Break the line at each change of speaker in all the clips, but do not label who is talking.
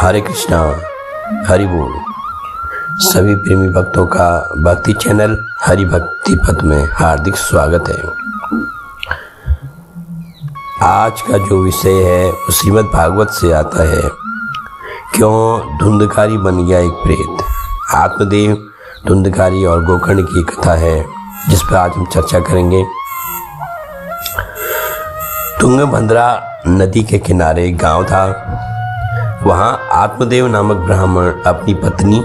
हरे कृष्णा, हरि बोल। सभी प्रेमी भक्तों का भक्ति चैनल हरि भक्ति पथ में हार्दिक स्वागत है। आज का जो विषय है वो श्रीमद् भागवत से आता है। क्यों धुंधकारी बन गया एक प्रेत। आत्मदेव, धुंधकारी और गोकर्ण की कथा है जिस पर आज हम चर्चा करेंगे। तुंगभद्रा नदी के किनारे एक गांव था। वहां आत्मदेव नामक ब्राह्मण अपनी पत्नी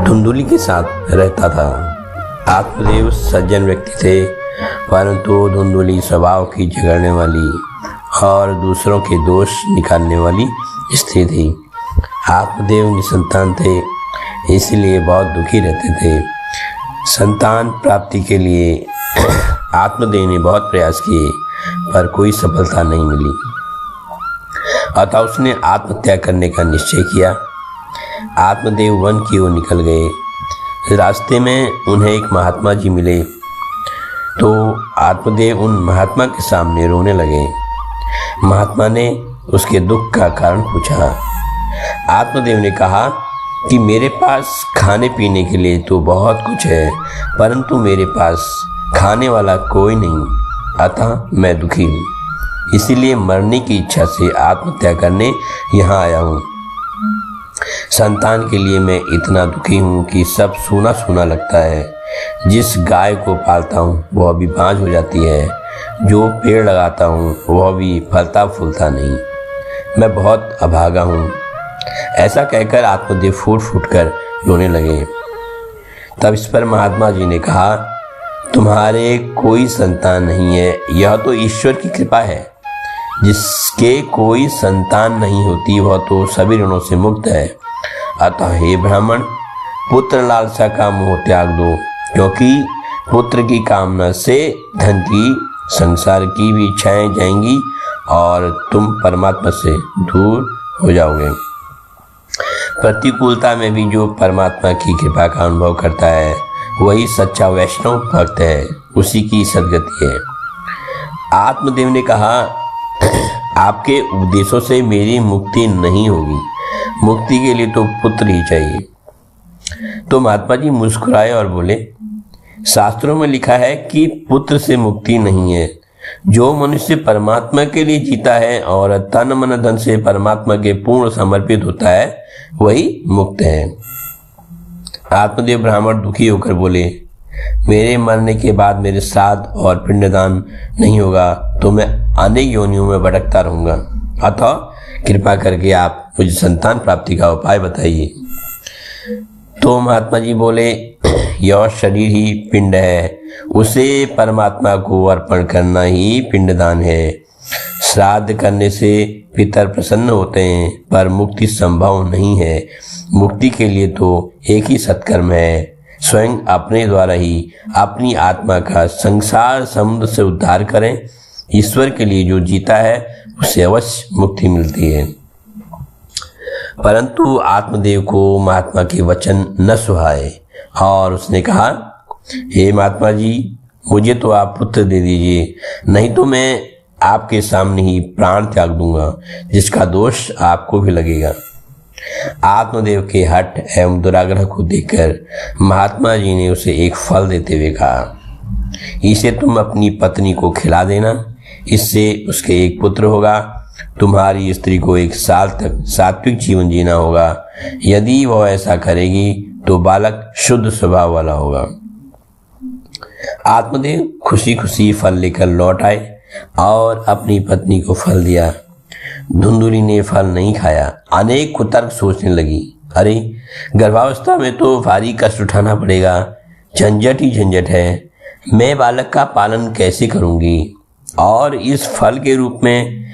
धुंधुली के साथ रहता था। आत्मदेव सज्जन व्यक्ति थे, परंतु धुंधुली स्वभाव की झगड़ने वाली और दूसरों के दोष निकालने वाली स्त्री थी। आत्मदेव निसंतान थे, इसलिए बहुत दुखी रहते थे। संतान प्राप्ति के लिए आत्मदेव ने बहुत प्रयास किए, पर कोई सफलता नहीं मिली। अतः उसने आत्महत्या करने का निश्चय किया। आत्मदेव वन की ओर निकल गए। रास्ते में उन्हें एक महात्मा जी मिले, तो आत्मदेव उन महात्मा के सामने रोने लगे। महात्मा ने उसके दुख का कारण पूछा। आत्मदेव ने कहा कि मेरे पास खाने पीने के लिए तो बहुत कुछ है, परंतु मेरे पास खाने वाला कोई नहीं, अतः मैं दुखी हूँ। इसीलिए मरने की इच्छा से आत्महत्या करने यहाँ आया हूँ। संतान के लिए मैं इतना दुखी हूँ कि सब सूना सूना लगता है। जिस गाय को पालता हूँ वह भी बांझ हो जाती है, जो पेड़ लगाता हूँ वह भी फलता फूलता नहीं। मैं बहुत अभागा हूँ। ऐसा कहकर आत्मदेव फूट फूट कर रोने लगे। तब इस पर महात्मा जी ने कहा, तुम्हारे कोई संतान नहीं है, यह तो ईश्वर की कृपा है। जिसके कोई संतान नहीं होती वह तो सभी ऋणों से मुक्त है। अतः हे ब्राह्मण, पुत्र लालसा का मोह त्याग दो, क्योंकि पुत्र की कामना से धन की, संसार की भी इच्छाएं जाएंगी और तुम परमात्मा से दूर हो जाओगे। प्रतिकूलता में भी जो परमात्मा की कृपा का अनुभव करता है वही सच्चा वैष्णव भक्त है, उसी की सद्गति है। आत्मदेव ने कहा, आपके उपदेशों से मेरी मुक्ति नहीं होगी। मुक्ति के लिए तो पुत्र ही चाहिए। तो महात्मा जी मुस्कुराए और बोले, शास्त्रों में लिखा है कि पुत्र से मुक्ति नहीं है। जो मनुष्य परमात्मा के लिए जीता है और तन मन धन से परमात्मा के पूर्ण समर्पित होता है वही मुक्त है। आत्मदेव ब्राह्मण दुखी होकर बोले, मेरे मरने के बाद मेरे श्राद्ध और पिंडदान नहीं होगा तो मैं अनेक योनियों में भटकता रहूंगा। अतः कृपा करके आप मुझे संतान प्राप्ति का उपाय बताइए। तो महात्मा जी बोले, यह शरीर ही पिंड है, उसे परमात्मा को अर्पण करना ही पिंडदान है। श्राद्ध करने से पितर प्रसन्न होते हैं, पर मुक्ति संभव नहीं है। मुक्ति के लिए तो एक ही सत्कर्म है, स्वयं अपने द्वारा ही अपनी आत्मा का संसार समुद्र से उद्धार करें। ईश्वर के लिए जो जीता है उसे अवश्य मुक्ति मिलती है। परंतु आत्मदेव को महात्मा के वचन न सुहाए और उसने कहा, हे महात्मा जी, मुझे तो आप पुत्र दे दीजिए, नहीं तो मैं आपके सामने ही प्राण त्याग दूंगा, जिसका दोष आपको भी लगेगा। आत्मदेव के हठ एवं दुराग्रह को देखकर महात्मा जी ने उसे एक फल देते हुए कहा, इसे तुम अपनी पत्नी को खिला देना, इससे उसके एक पुत्र होगा। तुम्हारी स्त्री को 1 साल तक सात्विक जीवन जीना होगा। यदि वह ऐसा करेगी तो बालक शुद्ध स्वभाव वाला होगा। आत्मदेव खुशी खुशी फल लेकर लौट आए और अपनी पत्नी को फल दिया। धुंधुली ने फल नहीं खाया। अनेक कुतर्क सोचने लगी, अरे गर्भावस्था में तो भारी कष्ट उठाना पड़ेगा, झंझट ही झंझट है। मैं बालक का पालन कैसे करूंगी? और इस फल के रूप में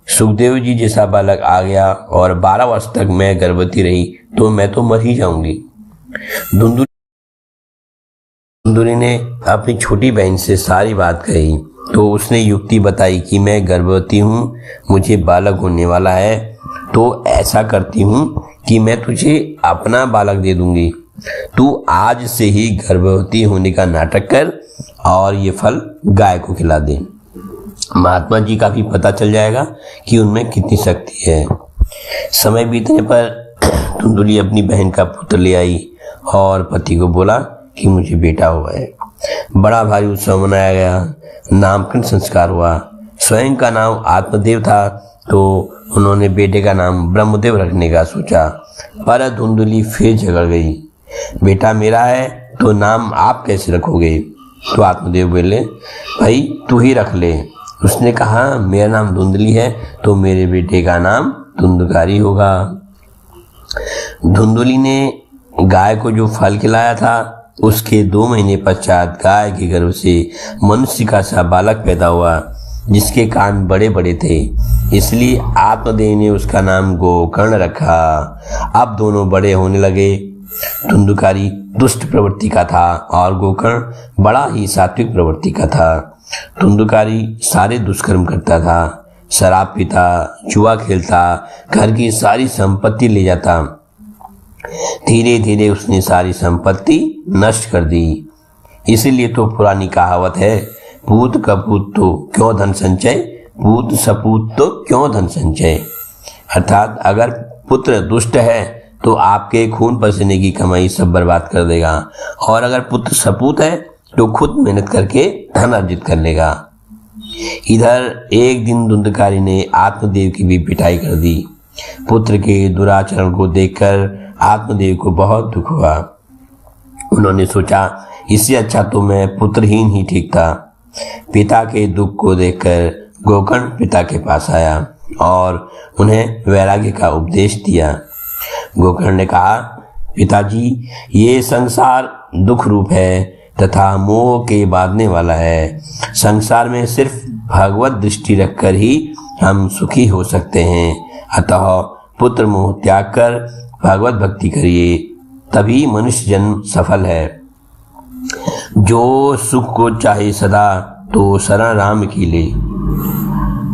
सुखदेव जी जैसा बालक आ गया और 12 वर्ष तक मैं गर्भवती रही तो मैं तो मर ही जाऊंगी। धुंधुली ने अपनी छोटी बहन से सारी बात कही तो उसने युक्ति बताई कि मैं गर्भवती हूँ, मुझे बालक होने वाला है, तो ऐसा करती हूँ कि मैं तुझे अपना बालक दे दूंगी। तू आज से ही गर्भवती होने का नाटक कर और ये फल गाय को खिला दे। महात्मा जी का भी पता चल जाएगा कि उनमें कितनी शक्ति है। समय बीतने पर धुंधुली अपनी बहन का पुत्र ले आई और पति को बोला कि मुझे बेटा हुआ है। बड़ा भारी उत्सव मनाया गया, नामकरण संस्कार हुआ। स्वयं का नाम आत्मदेव था तो उन्होंने बेटे का नाम ब्रह्मदेव रखने का सोचा, पर धुंधुली फिर झगड़ गई। बेटा मेरा है तो नाम आप कैसे रखोगे? तो आत्मदेव बोले, भाई तू ही रख ले। उसने कहा, मेरा नाम धुंधली है तो मेरे बेटे का नाम धुंधकारी होगा। धुंधुली ने गाय को जो फल खिलाया था, उसके 2 महीने पश्चात गाय के गर्भ से मनुष्य का सा बालक पैदा हुआ, जिसके कान बड़े बड़े थे, इसलिए आत्मदेव ने उसका नाम गोकर्ण रखा। अब दोनों बड़े होने लगे। धुंधकारी दुष्ट प्रवृत्ति का था और गोकर्ण बड़ा ही सात्विक प्रवृत्ति का था। धुंधकारी सारे दुष्कर्म करता था, शराब पीता, जुआ खेलता, घर की सारी संपत्ति ले जाता। धीरे धीरे उसने सारी संपत्ति नष्ट कर दी। इसीलिए तो पुरानी कहावत है, पूत कपूत तो क्यों धन संचय, पूत सपूत तो क्यों धन संचय। अर्थात अगर पुत्र दुष्ट है तो आपके खून पसीने की कमाई सब बर्बाद कर देगा, और अगर पुत्र सपूत है तो खुद मेहनत करके धन अर्जित कर लेगा। इधर एक दिन धुंधकारी ने आत्मदेव की भी पिटाई कर दी। पुत्र के दुराचरण को देखकर आत्मदेव को बहुत दुख हुआ। उन्होंने सोचा, इससे अच्छा तो मैं पुत्रहीन ही ठीक था। पिता के दुख को देखकर गोकर्ण पिता के पास आया और उन्हें वैराग्य का उपदेश दिया। गोकर्ण ने कहा, पिताजी, ये संसार दुख रूप है तथा मोह के बांधने वाला है। संसार में सिर्फ भगवत दृष्टि रखकर ही हम सुखी हो सकते हैं। अतः पुत्र मोह त्याग कर भगवत भक्ति करिए, तभी मनुष्य जन्म सफल है। जो सुख को चाहे सदा तो शरण राम की ले।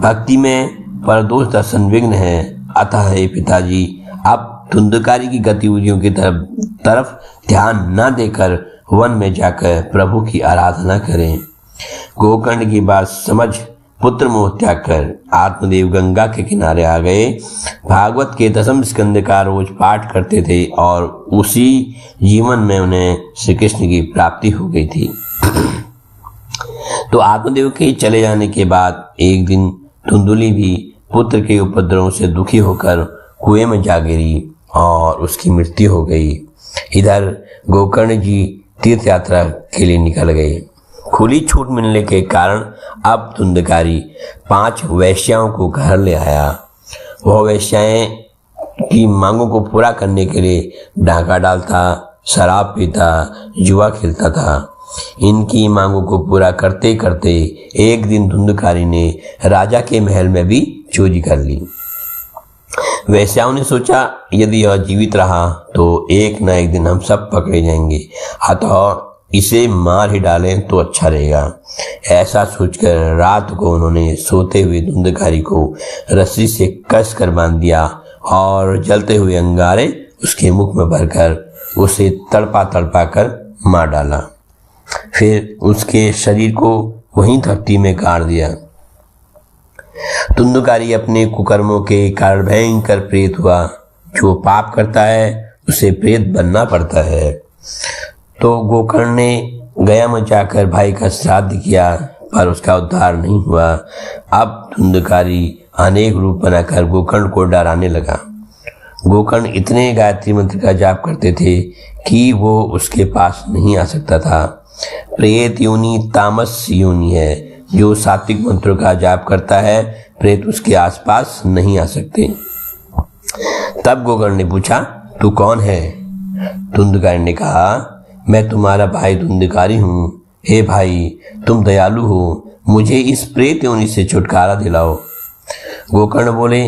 भक्ति में परदोष दर्शन विघ्न है। अतः हे पिताजी, आप धुंधकारी की गतिविधियों की तरफ ध्यान न देकर वन में जाकर प्रभु की आराधना करें। गोकर्ण की बात समझ पुत्र मोह त्याग कर आत्मदेव गंगा के किनारे आ गए। भागवत के 10वें स्कंद का रोज पाठ करते थे और उसी जीवन में उन्हें श्री कृष्ण की प्राप्ति हो गई थी। तो आत्मदेव के चले जाने के बाद एक दिन धुंधुली भी पुत्र के उपद्रवों से दुखी होकर कुएं में जा गिरी और उसकी मृत्यु हो गई। इधर गोकर्ण जी तीर्थ यात्रा के लिए निकल गए। खुली छूट मिलने के कारण अब धुंधकारी 5 वेश्याओं को घर ले आया। वह वेश्याएं की मांगों को पूरा करने के लिए डाका डालता, शराब पीता, जुआ खेलता था। इनकी मांगों को पूरा करते करते एक दिन धुंधकारी ने राजा के महल में भी चोरी कर ली। वेश्याओं ने सोचा, यदि यह जीवित रहा तो एक न एक दिन हम सब पकड़े जाएंगे, अतः इसे मार ही डालें तो अच्छा रहेगा। ऐसा सोचकर रात को उन्होंने सोते हुए धुंधकारी को रस्सी से कस कर बांध दिया और जलते हुए अंगारे उसके मुख में भरकर उसे तड़पा तड़पा कर मार डाला। फिर उसके शरीर को वहीं धरती में गाड़ दिया। धुंधकारी अपने कुकर्मों के कारण भयंकर प्रेत हुआ। जो पाप करता है उसे प्रेत बनना पड़ता है। तो गोकर्ण ने गया में जाकर भाई का श्राद्ध किया, पर उसका उद्धार नहीं हुआ। अब धुंधकारी अनेक रूप बनाकर गोकर्ण को डराने लगा। गोकर्ण इतने गायत्री मंत्र का जाप करते थे कि वो उसके पास नहीं आ सकता था। प्रेत योनि तामस योनि है। जो सात्विक मंत्रों का जाप करता है, प्रेत उसके आसपास नहीं आ सकते। तब गोकर्ण ने पूछा, तू कौन है? धुंधकारी ने कहा, मैं तुम्हारा भाई धुंधकारी हूँ। हे भाई, तुम दयालु हो, मुझे इस प्रेत योनि से छुटकारा दिलाओ। गोकर्ण बोले,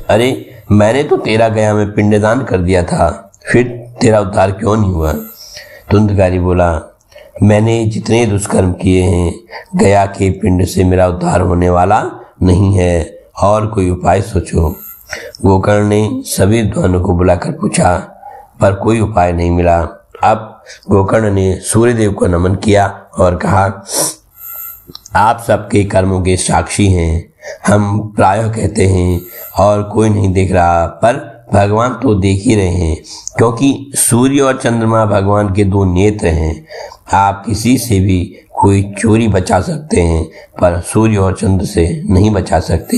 अरे मैंने तो तेरा गया में पिंडदान कर दिया था, फिर तेरा उद्धार क्यों नहीं हुआ? धुंधकारी बोला, मैंने जितने दुष्कर्म किए हैं, गया के पिंड से मेरा उद्धार होने वाला नहीं है, और कोई उपाय सोचो। गोकर्ण ने सभी विद्वानों को बुलाकर पूछा, पर कोई उपाय नहीं मिला। अब गोकर्ण ने सूर्यदेव को नमन किया और कहा, आप सबके कर्मों के साक्षी हैं। हम प्रायः कहते हैं और कोई नहीं देख रहा, पर भगवान तो देख ही रहे हैं, क्योंकि सूर्य और चंद्रमा भगवान के दो नेत्र हैं। आप किसी से भी कोई चोरी बचा सकते हैं, पर सूर्य और चंद्र से नहीं बचा सकते।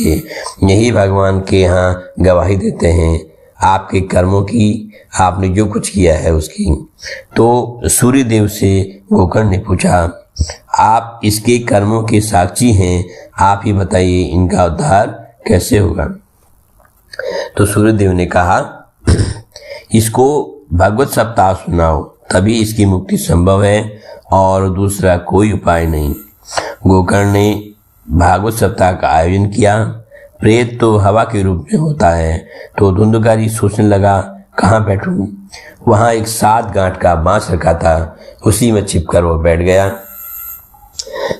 यही भगवान के यहाँ गवाही देते हैं आपके कर्मों की, आपने जो कुछ किया है उसकी। तो सूर्य देव से गोकर्ण ने पूछा, आप इसके कर्मों के साक्षी हैं, आप ही बताइए इनका उद्धार कैसे होगा। तो सूर्य देव ने कहा, इसको भगवत सप्ताह सुनाओ, तभी इसकी मुक्ति संभव है और दूसरा कोई उपाय नहीं। गोकर्ण ने भागवत सप्ताह का आयोजन किया। प्रेत तो हवा के रूप में होता है, तो धुंधकारी सोचने लगा कहाँ बैठूं। वहां एक 7 गांठ का बांस रखा था, उसी में छिपकर वो बैठ गया।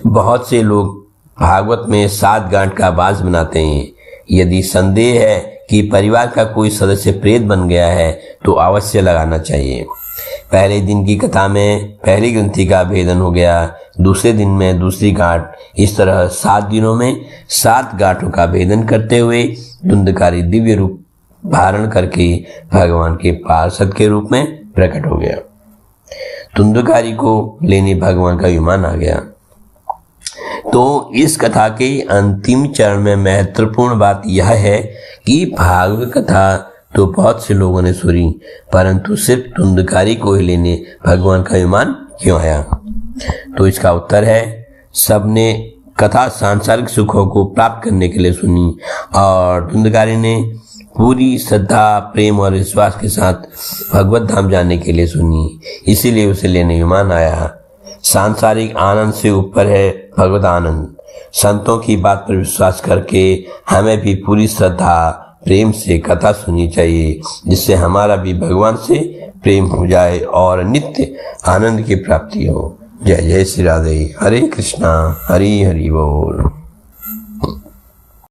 बहुत से लोग भागवत में 7 गांठ का बांस बनाते हैं। यदि संदेह है कि परिवार का कोई सदस्य प्रेत बन गया है तो अवश्य लगाना चाहिए। पहले दिन की कथा में पहली ग्रंथि का भेदन हो गया, दूसरे दिन में दूसरी गांठ, इस तरह 7 दिनों में 7 गांठों का भेदन करते हुए धुंधकारी दिव्य रूप धारण करके भगवान के पार्षद के रूप में प्रकट हो गया। धुंधकारी को लेने भगवान का विमान आ गया। तो इस कथा के अंतिम चरण में महत्वपूर्ण बात यह है कि भागवत कथा तो बहुत से लोगों ने सुनी, परंतु सिर्फ धुंधकारी को ही लेने भगवान का विमान क्यों आया। तो इसका उत्तर है, सबने कथा सांसारिक सुखों को प्राप्त करने के लिए सुनी और धुंधकारी ने पूरी श्रद्धा, प्रेम और विश्वास के साथ भगवत धाम जाने के लिए सुनी, इसीलिए उसे लेने विमान आया। सांसारिक आनंद से ऊपर है भगवत आनंद। संतों की बात पर विश्वास करके हमें भी पूरी श्रद्धा, प्रेम से कथा सुननी चाहिए, जिससे हमारा भी भगवान से प्रेम हो जाए और नित्य आनंद की प्राप्ति हो। जय जय श्री राधे। हरे कृष्णा हरि हरि बोल।